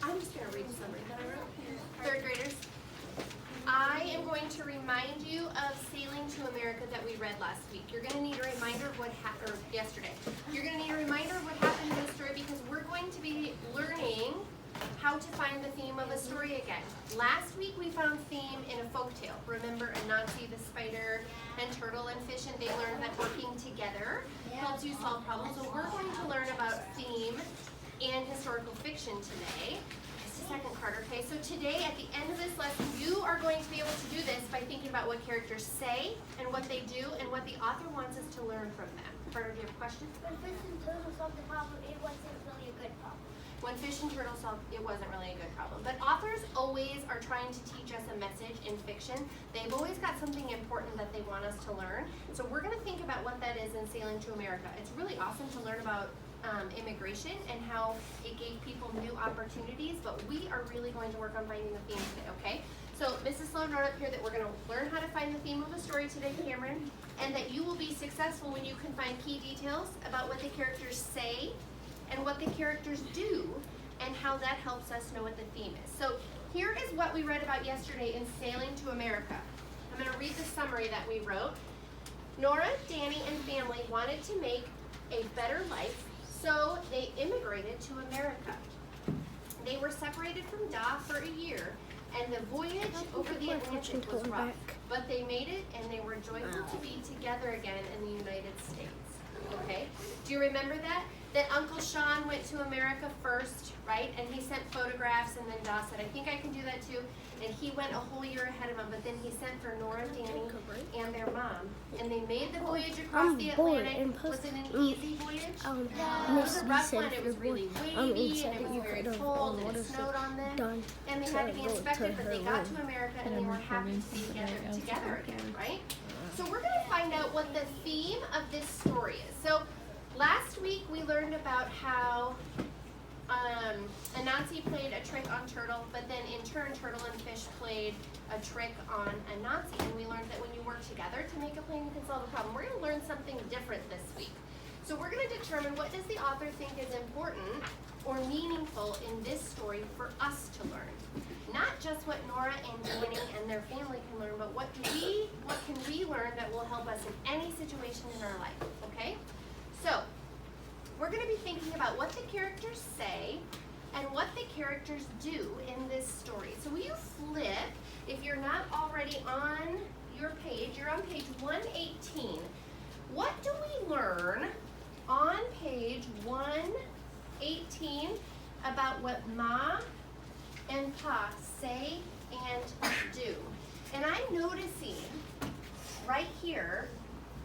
I'm just going to read the summary that I wrote. Third graders, I am going to remind you of Sailing to America that we read last week. You're going to need a reminder of what happened, or yesterday. You're going to need a reminder of what happened in the story because we're going to be learning how to find the theme of a story again. Last week we found theme in a folktale. Remember Anansi the spider and turtle and fish, and they learned that working together helps you solve problems. So we're going to learn about theme in historical fiction today. Just a second, Carter. Okay, so today at the end of this lesson, you are going to be able to do this by thinking about what characters say and what they do and what the author wants us to learn from them. Carter, do you have a question? When fish and turtle solved the problem, it wasn't really a good problem. When fish and turtle solved, it wasn't really a good problem. But authors always are trying to teach us a message in fiction. They've always got something important that they want us to learn. So we're going to think about what that is in Sailing to America. It's really awesome to learn about immigration and how it gave people new opportunities, but we are really going to work on finding the theme today, okay? So Mrs. Sloan wrote up here that we're going to learn how to find the theme of a story today, Cameron, and that you will be successful when you can find key details about what the characters say and what the characters do and how that helps us know what the theme is. So here is what we read about yesterday in Sailing to America. I'm going to read the summary that we wrote. Nora, Danny, and family wanted to make a better life, so they immigrated to America. They were separated from Da for a year, and the voyage over the Atlantic was rough, but they made it and they were joyful to be together again in the United States. Okay, do you remember that? That Uncle Sean went to America first, right? And he sent photographs, and then Da said, I think I can do that too. And he went a whole year ahead of him, but then he sent for Nora, Danny, and their mom. And they made the voyage across the Atlantic. Was it an easy voyage? No, it was a rough one. It was really wavy, and it was very cold, and it snowed on them. And they had to be inspected, but they got to America, and they were happy to be together again, right? So we're going to find out what the theme of this story is. So last week we learned about how Anansi played a trick on Turtle, but then in turn Turtle and Fish played a trick on Anansi, and we learned that when you work together to make a plan, you can solve a problem. We're going to learn something different this week. So we're going to determine what does the author think is important or meaningful in this story for us to learn. Not just what Nora and Danny and their family can learn, but what can we learn that will help us in any situation in our life, okay? So, we're going to be thinking about what the characters say and what the characters do in this story. So will you flip, if you're not already on your page, you're on page 118. What do we learn on page 118 about what Ma and Pa say and do? And I'm noticing right here,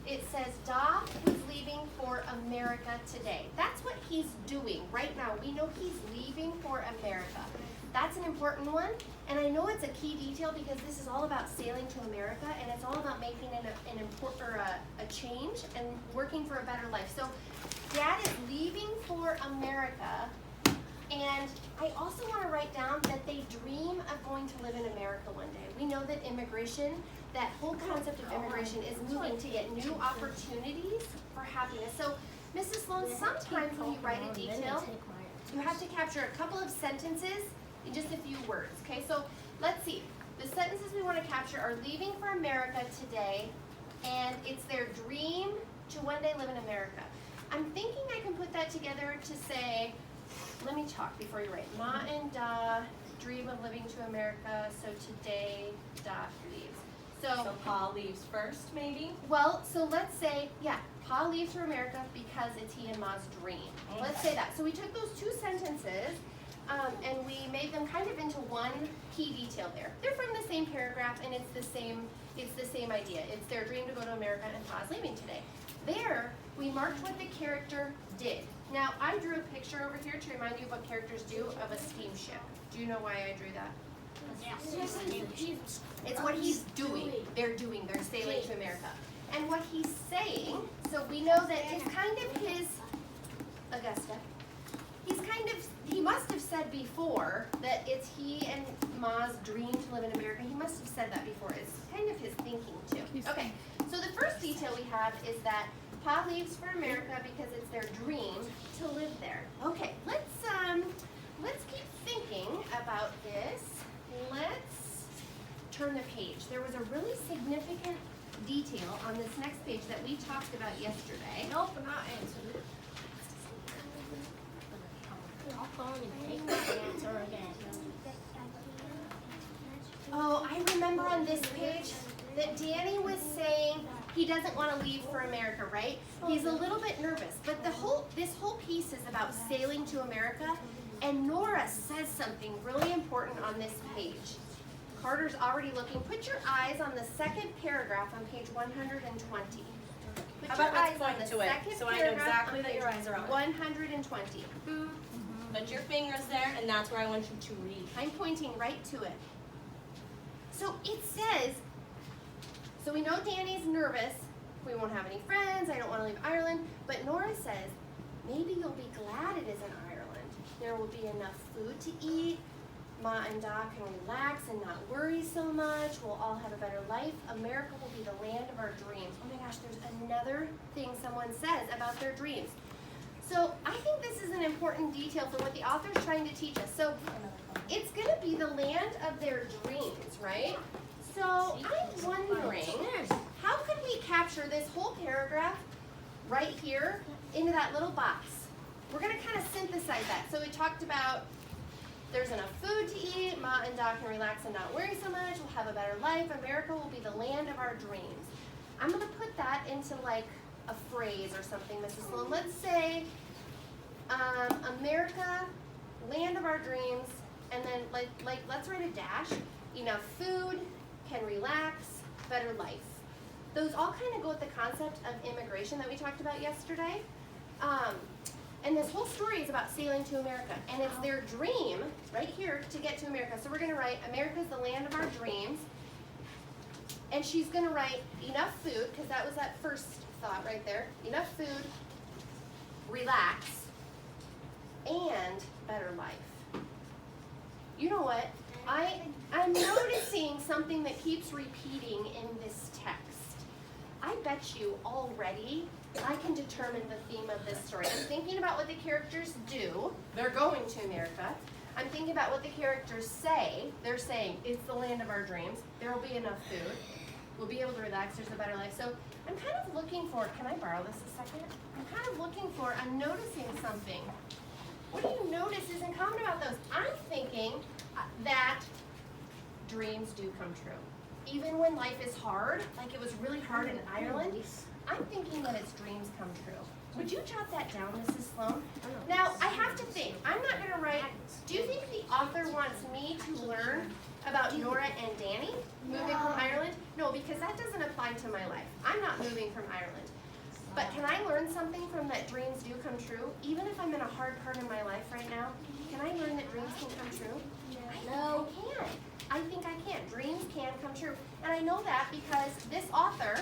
it says Da is leaving for America today. That's what he's doing right now. We know he's leaving for America. That's an important one, and I know it's a key detail because this is all about sailing to America, and it's all about making a change and working for a better life. So Dad is leaving for America, and I also want to write down that they dream of going to live in America one day. We know that immigration, that whole concept of immigration is moving to get new opportunities for happiness. So, Mrs. Sloan, sometimes when you write a detail, you have to capture a couple of sentences in just a few words, okay? So, let's see. The sentences we want to capture are leaving for America today, and it's their dream to one day live in America. I'm thinking I can put that together to say, let me talk before you write. Ma and Da dream of living to America, so today Da leaves. So Pa leaves first, maybe? Well, so let's say, yeah, Pa leaves for America because it's he and Ma's dream. Let's say that. So we took those two sentences and we made them kind of into one key detail there. They're from the same paragraph, and it's the same idea. It's their dream to go to America, and Pa's leaving today. There, we marked what the character did. Now, I drew a picture over here to remind you of what characters do of a steamship. Do you know why I drew that? It's what he's doing. They're sailing to America. And what he's saying, so we know that it's kind of his, Augusta, he must have said before that it's he and Ma's dream to live in America. He must have said that before. It's kind of his thinking too. Okay, so the first detail we have is that Pa leaves for America because it's their dream to live there. Okay, let's keep thinking about this. Let's turn the page. There was a really significant detail on this next page that we talked about yesterday. Nope, not answered. I'll call and take the answer again. Oh, I remember on this page that Danny was saying he doesn't want to leave for America, right? He's a little bit nervous, but this whole piece is about sailing to America, and Nora says something really important on this page. Carter's already looking. Put your eyes on the second paragraph on page 120. Put How your about let's eyes on point the to it, second so I know paragraph exactly on that your page eyes are on it. 120. Put your fingers there, and that's where I want you to read. I'm pointing right to it. So it says, so we know Danny's nervous. We won't have any friends. I don't want to leave Ireland. But Nora says, maybe you'll be glad it isn't Ireland. There will be enough food to eat. Ma and Da can relax and not worry so much. We'll all have a better life. America will be the land of our dreams. Oh my gosh, there's another thing someone says about their dreams. So I think this is an important detail for what the author's trying to teach us. So it's going to be the land of their dreams, right? So I'm wondering, how could we capture this whole paragraph right here into that little box? We're going to kind of synthesize that. So we talked about there's enough food to eat, Ma and Da can relax and not worry so much, we'll have a better life, America will be the land of our dreams. I'm going to put that into like a phrase or something, Mrs. Sloan. Let's say, America, land of our dreams, and then let's write a dash. Enough food, can relax, better life. Those all kind of go with the concept of immigration that we talked about yesterday. And this whole story is about sailing to America, and it's their dream right here to get to America. So we're going to write, America's the land of our dreams, and she's going to write enough food, because that was that first thought right there. Enough food, relax, and better life. You know what? I'm noticing something that keeps repeating in this text. I bet you already I can determine the theme of this story. I'm thinking about what the characters do. They're going to America. I'm thinking about what the characters say. They're saying, it's the land of our dreams. There will be enough food. We'll be able to relax. There's a better life. So I'm kind of looking for, can I borrow this a second? I'm kind of looking for, I'm noticing something. What do you notice is in common about those? I'm thinking that dreams do come true. Even when life is hard, like it was really hard in Ireland, I'm thinking that its dreams come true. Would you jot that down, Mrs. Sloan? Now, I have to think. I'm not going to write, do you think the author wants me to learn about Nora and Danny moving from Ireland? No, because that doesn't apply to my life. I'm not moving from Ireland. But can I learn something from that dreams do come true? Even if I'm in a hard part in my life right now, can I learn that dreams can come true? No. I can. I think I can. Dreams can come true. And I know that because this author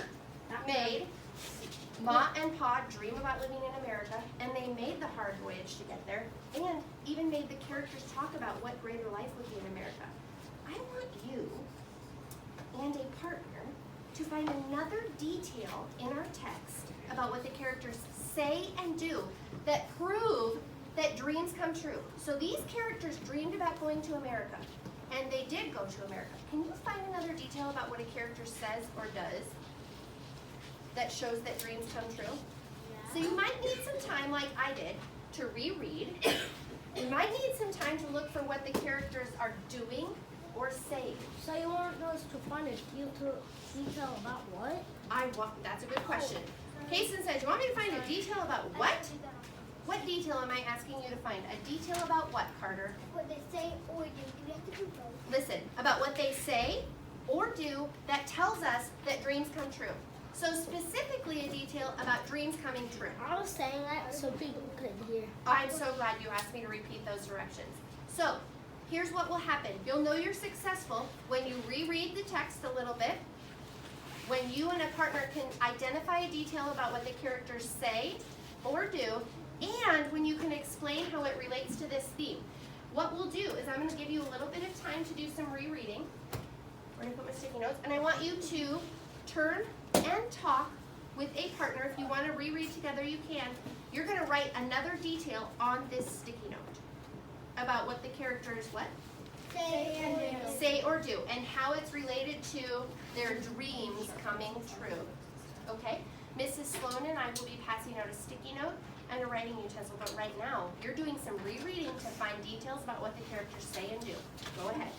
made Ma and Pa dream about living in America, and they made the hard voyage to get there, and even made the characters talk about what greater life would be in America. I want you and a partner to find another detail in our text about what the characters say and do that prove that dreams come true. So these characters dreamed about going to America, and they did go to America. Can you find another detail about what a character says or does that shows that dreams come true? So you might need some time, like I did, to reread. You might need some time to look for what the characters are doing or saying. So you want us to find a detail about what? That's a good question. Kason says, you want me to find a detail about what? What detail am I asking you to find? A detail about what, Carter? What they say or do. You have to do both. Listen, about what they say or do that tells us that dreams come true. So specifically a detail about dreams coming true. I was saying that so people could hear. I'm so glad you asked me to repeat those directions. So here's what will happen. You'll know you're successful when you reread the text a little bit, when you and a partner can identify a detail about what the characters say or do, and when you can explain how it relates to this theme. What we'll do is I'm going to give you a little bit of time to do some rereading. We're going to put my sticky notes, and I want you to turn and talk with a partner. If you want to reread together, you can. You're going to write another detail on this sticky note. about what the characters what? Say and do. Say or do, and how it's related to their dreams coming true. Okay? Mrs. Sloan and I will be passing out a sticky note and a writing utensil, but right now, you're doing some rereading to find details about what the characters say and do. Go ahead.